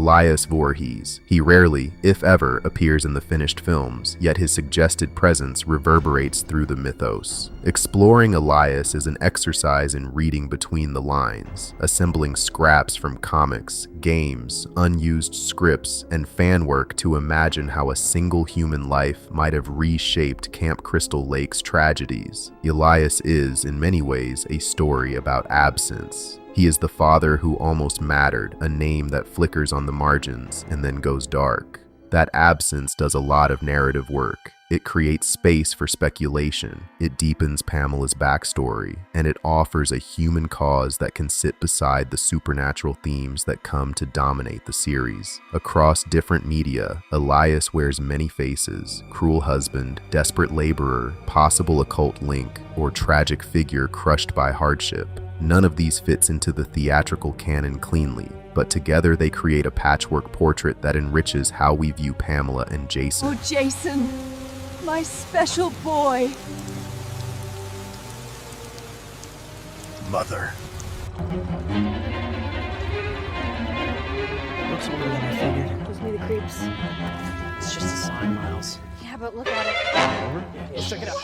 Elias Voorhees. He rarely, if ever, appears in the finished films, yet his suggested presence reverberates through the mythos. Exploring Elias is an exercise in reading between the lines, assembling scraps from comics, games, unused scripts, and fan work to imagine how a single human life might have reshaped Camp Crystal Lake's tragedies. Elias is, in many ways, a story about absence. He is the father who almost mattered, a name that flickers on the margins and then goes dark. That absence does a lot of narrative work. It creates space for speculation, it deepens Pamela's backstory, and it offers a human cause that can sit beside the supernatural themes that come to dominate the series. Across different media, Elias wears many faces: cruel husband, desperate laborer, possible occult link, or tragic figure crushed by hardship. None of these fits into the theatrical canon cleanly, but together they create a patchwork portrait that enriches how we view Pamela and Jason. Oh, Jason, my special boy. Mother. Looks older than I figured. Gives me the creeps. It's just a sign, Miles. Yeah, but look at it. Let's check it out.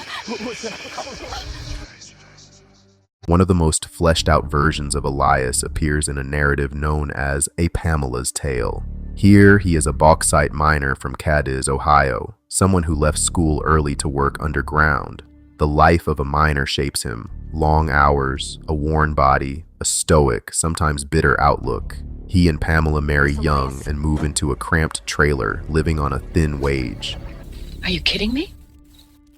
One of the most fleshed out versions of Elias appears in a narrative known as A Pamela's Tale. Here, he is a bauxite miner from Cadiz, Ohio, someone who left school early to work underground. The life of a miner shapes him: long hours, a worn body, a stoic, sometimes bitter outlook. He and Pamela marry young and move into a cramped trailer, living on a thin wage. Are you kidding me?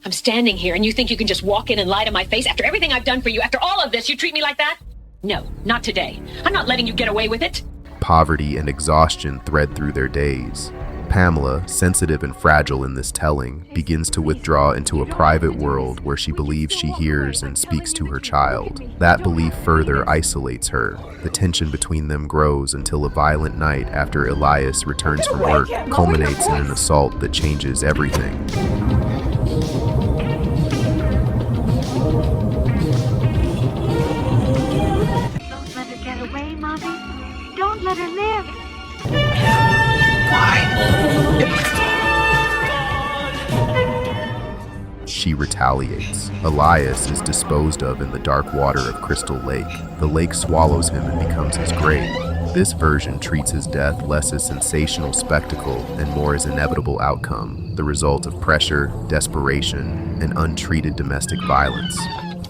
I'm standing here and you think you can just walk in and lie to my face after everything I've done for you? After all of this, you treat me like that? No, not today. I'm not letting you get away with it. Poverty and exhaustion thread through their days. Pamela, sensitive and fragile in this telling, begins to withdraw into a private world where she believes she hears and speaks to her child. That belief further isolates her. The tension between them grows until a violent night after Elias returns from work culminates in an assault that changes everything. Don't let her get away, Mommy. Don't let her live. She retaliates. Elias is disposed of in the dark water of Crystal Lake. The lake swallows him and becomes his grave. This version treats his death less as sensational spectacle and more as inevitable outcome, the result of pressure, desperation, and untreated domestic violence.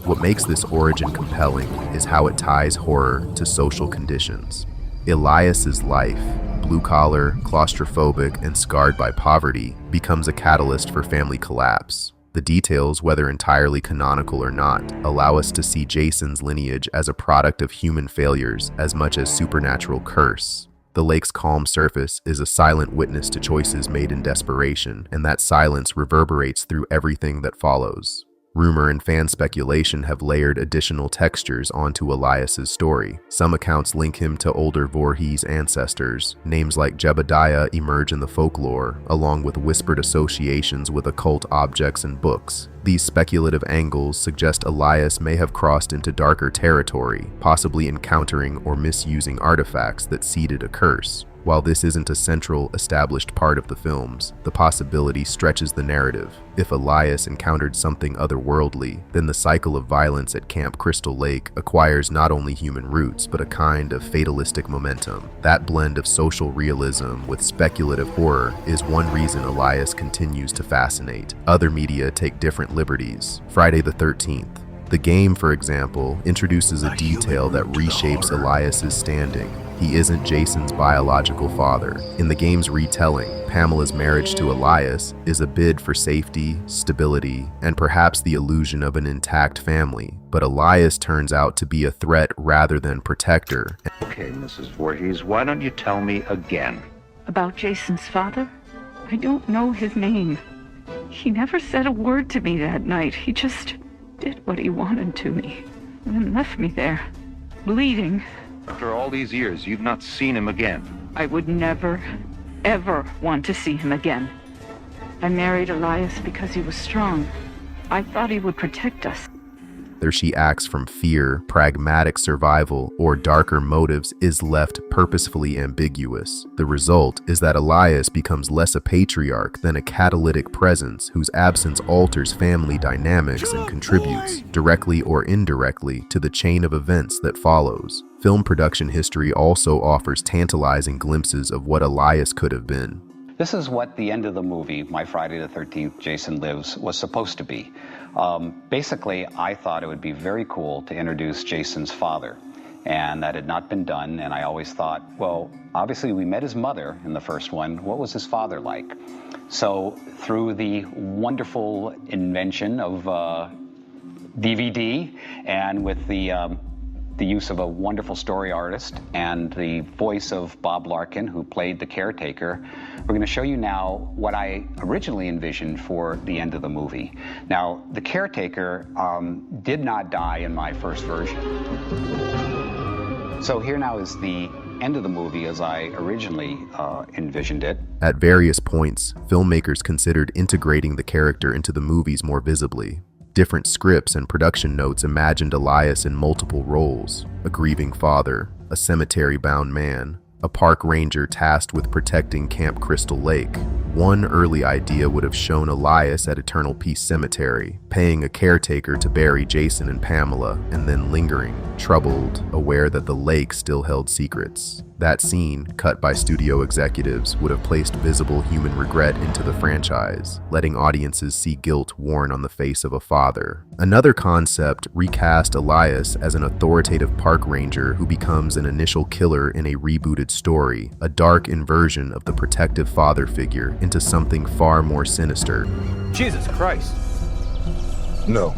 What makes this origin compelling is how it ties horror to social conditions. Elias's life, blue-collar, claustrophobic, and scarred by poverty, becomes a catalyst for family collapse. The details, whether entirely canonical or not, allow us to see Jason's lineage as a product of human failures as much as supernatural curse. The lake's calm surface is a silent witness to choices made in desperation, and that silence reverberates through everything that follows. Rumor and fan speculation have layered additional textures onto Elias's story. Some accounts link him to older Voorhees ancestors. Names like Jebediah emerge in the folklore, along with whispered associations with occult objects and books. These speculative angles suggest Elias may have crossed into darker territory, possibly encountering or misusing artifacts that seeded a curse. While this isn't a central, established part of the films, the possibility stretches the narrative. If Elias encountered something otherworldly, then the cycle of violence at Camp Crystal Lake acquires not only human roots, but a kind of fatalistic momentum. That blend of social realism with speculative horror is one reason Elias continues to fascinate. Other media take different liberties. Friday the 13th. The game, for example, introduces a detail that reshapes Elias's standing. He isn't Jason's biological father. In the game's retelling, Pamela's marriage to Elias is a bid for safety, stability, and perhaps the illusion of an intact family. But Elias turns out to be a threat rather than protector. Okay, Mrs. Voorhees, why don't you tell me again? About Jason's father? I don't know his name. He never said a word to me that night. He just did what he wanted to me, and then left me there, bleeding. After all these years, you've not seen him again. I would never, ever want to see him again. I married Elias because he was strong. I thought he would protect us. whether she acts from fear, pragmatic survival, or darker motives is left purposefully ambiguous. The result is that Elias becomes less a patriarch than a catalytic presence whose absence alters family dynamics and contributes, directly or indirectly, to the chain of events that follows. Film production history also offers tantalizing glimpses of what Elias could have been. This is what the end of the movie, My Friday the 13th, Jason Lives, was supposed to be. Basically, I thought it would be very cool to introduce Jason's father, and that had not been done, and I always thought, well, obviously we met his mother in the first one. What was his father like? So through the wonderful invention of DVD, and with the use of a wonderful story artist and the voice of Bob Larkin, who played the caretaker, we're going to show you now what I originally envisioned for the end of the movie. Now, the caretaker did not die in my first version. So here now is the end of the movie as I originally envisioned it. At various points, filmmakers considered integrating the character into the movies more visibly. Different scripts and production notes imagined Elias in multiple roles: a grieving father, a cemetery-bound man, a park ranger tasked with protecting Camp Crystal Lake. One early idea would have shown Elias at Eternal Peace Cemetery, paying a caretaker to bury Jason and Pamela, and then lingering, troubled, aware that the lake still held secrets. That scene, cut by studio executives, would have placed visible human regret into the franchise, letting audiences see guilt worn on the face of a father. Another concept recast Elias as an authoritative park ranger who becomes an initial killer in a rebooted story, a dark inversion of the protective father figure into something far more sinister. Jesus Christ. No.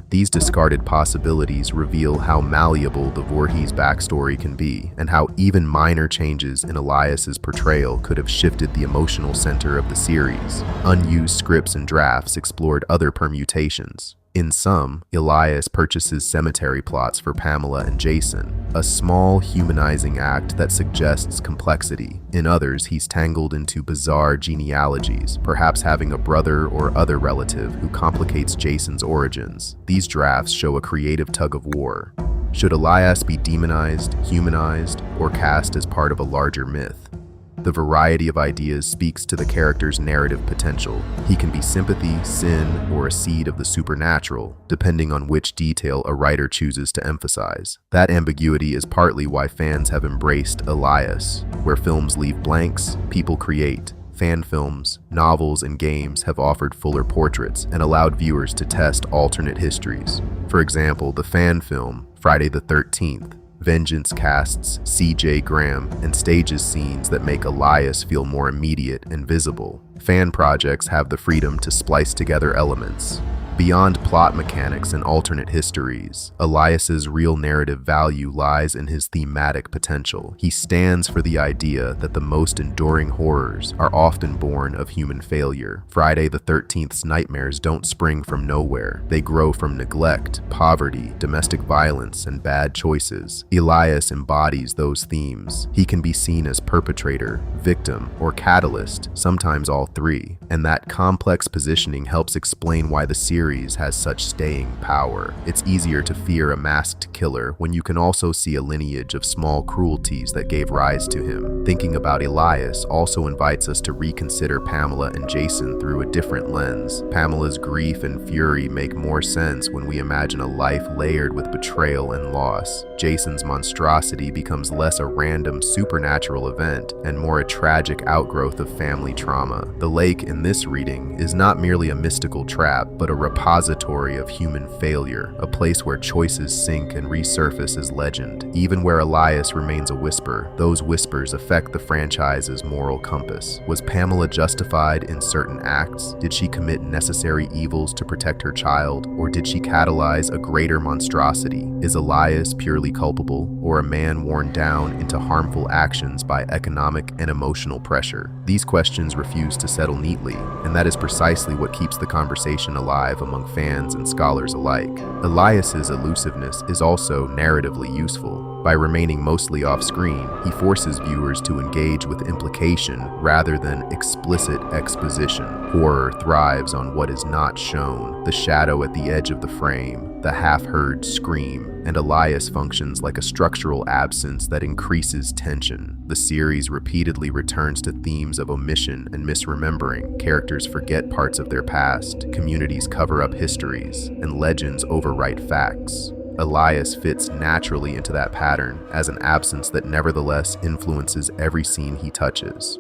These discarded possibilities reveal how malleable the Voorhees backstory can be, and how even minor changes in Elias's portrayal could have shifted the emotional center of the series. Unused scripts and drafts explored other permutations. In some, Elias purchases cemetery plots for Pamela and Jason, a small humanizing act that suggests complexity. In others, he's tangled into bizarre genealogies, perhaps having a brother or other relative who complicates Jason's origins. These drafts show a creative tug of war. Should Elias be demonized, humanized, or cast as part of a larger myth? The variety of ideas speaks to the character's narrative potential. He can be sympathy, sin, or a seed of the supernatural, depending on which detail a writer chooses to emphasize. That ambiguity is partly why fans have embraced Elias. Where films leave blanks, people create. Fan films, novels, and games have offered fuller portraits and allowed viewers to test alternate histories. For example, the fan film, Friday the 13th, Vengeance casts C.J. Graham and stages scenes that make Elias feel more immediate and visible. Fan projects have the freedom to splice together elements. Beyond plot mechanics and alternate histories, Elias's real narrative value lies in his thematic potential. He stands for the idea that the most enduring horrors are often born of human failure. Friday the 13th's nightmares don't spring from nowhere. They grow from neglect, poverty, domestic violence, and bad choices. Elias embodies those themes. He can be seen as perpetrator, victim, or catalyst, sometimes all three. And that complex positioning helps explain why the series has such staying power. It's easier to fear a masked killer when you can also see a lineage of small cruelties that gave rise to him. Thinking about Elias also invites us to reconsider Pamela and Jason through a different lens. Pamela's grief and fury make more sense when we imagine a life layered with betrayal and loss. Jason's monstrosity becomes less a random supernatural event and more a tragic outgrowth of family trauma. The lake in this reading is not merely a mystical trap, but a repository of human failure, a place where choices sink and resurface as legend. Even where Elias remains a whisper, those whispers affect the franchise's moral compass. Was Pamela justified in certain acts? Did she commit necessary evils to protect her child, or did she catalyze a greater monstrosity? Is Elias purely culpable, or a man worn down into harmful actions by economic and emotional pressure? These questions refuse to settle neatly, and that is precisely what keeps the conversation alive among fans and scholars alike. Elias's elusiveness is also narratively useful. By remaining mostly off-screen, he forces viewers to engage with implication rather than explicit exposition. Horror thrives on what is not shown, the shadow at the edge of the frame, the half-heard scream, and Elias functions like a structural absence that increases tension. The series repeatedly returns to themes of omission and misremembering. Characters forget parts of their past, communities cover up histories, and legends overwrite facts. Elias fits naturally into that pattern as an absence that nevertheless influences every scene he touches.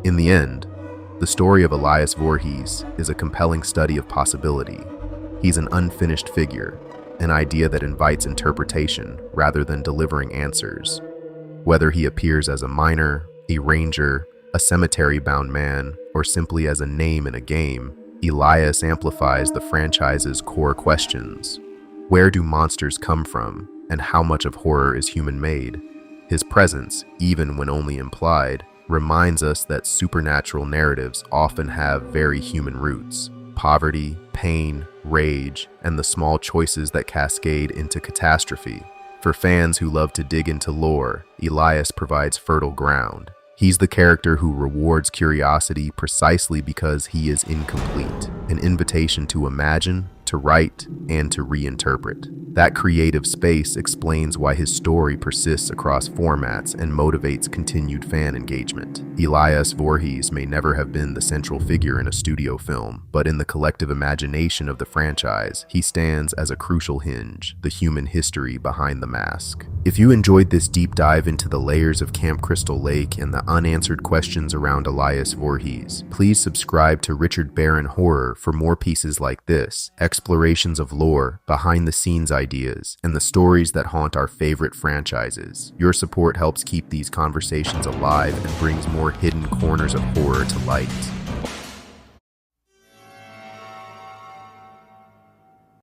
In the end, the story of Elias Voorhees is a compelling study of possibility. He's an unfinished figure, an idea that invites interpretation rather than delivering answers. Whether he appears as a miner, a ranger, a cemetery-bound man, or simply as a name in a game, Elias amplifies the franchise's core questions. Where do monsters come from, and how much of horror is human-made? His presence, even when only implied, reminds us that supernatural narratives often have very human roots. Poverty, pain, rage, and the small choices that cascade into catastrophe. For fans who love to dig into lore, Elias provides fertile ground. He's the character who rewards curiosity precisely because he is incomplete, an invitation to imagine, to write, and to reinterpret. That creative space explains why his story persists across formats and motivates continued fan engagement. Elias Voorhees may never have been the central figure in a studio film, but in the collective imagination of the franchise, he stands as a crucial hinge, the human history behind the mask. If you enjoyed this deep dive into the layers of Camp Crystal Lake and the unanswered questions around Elias Voorhees, please subscribe to Richard Barron Horror for more pieces like this, explorations of lore, behind-the-scenes ideas, and the stories that haunt our favorite franchises. Your support helps keep these conversations alive and brings more hidden corners of horror to light.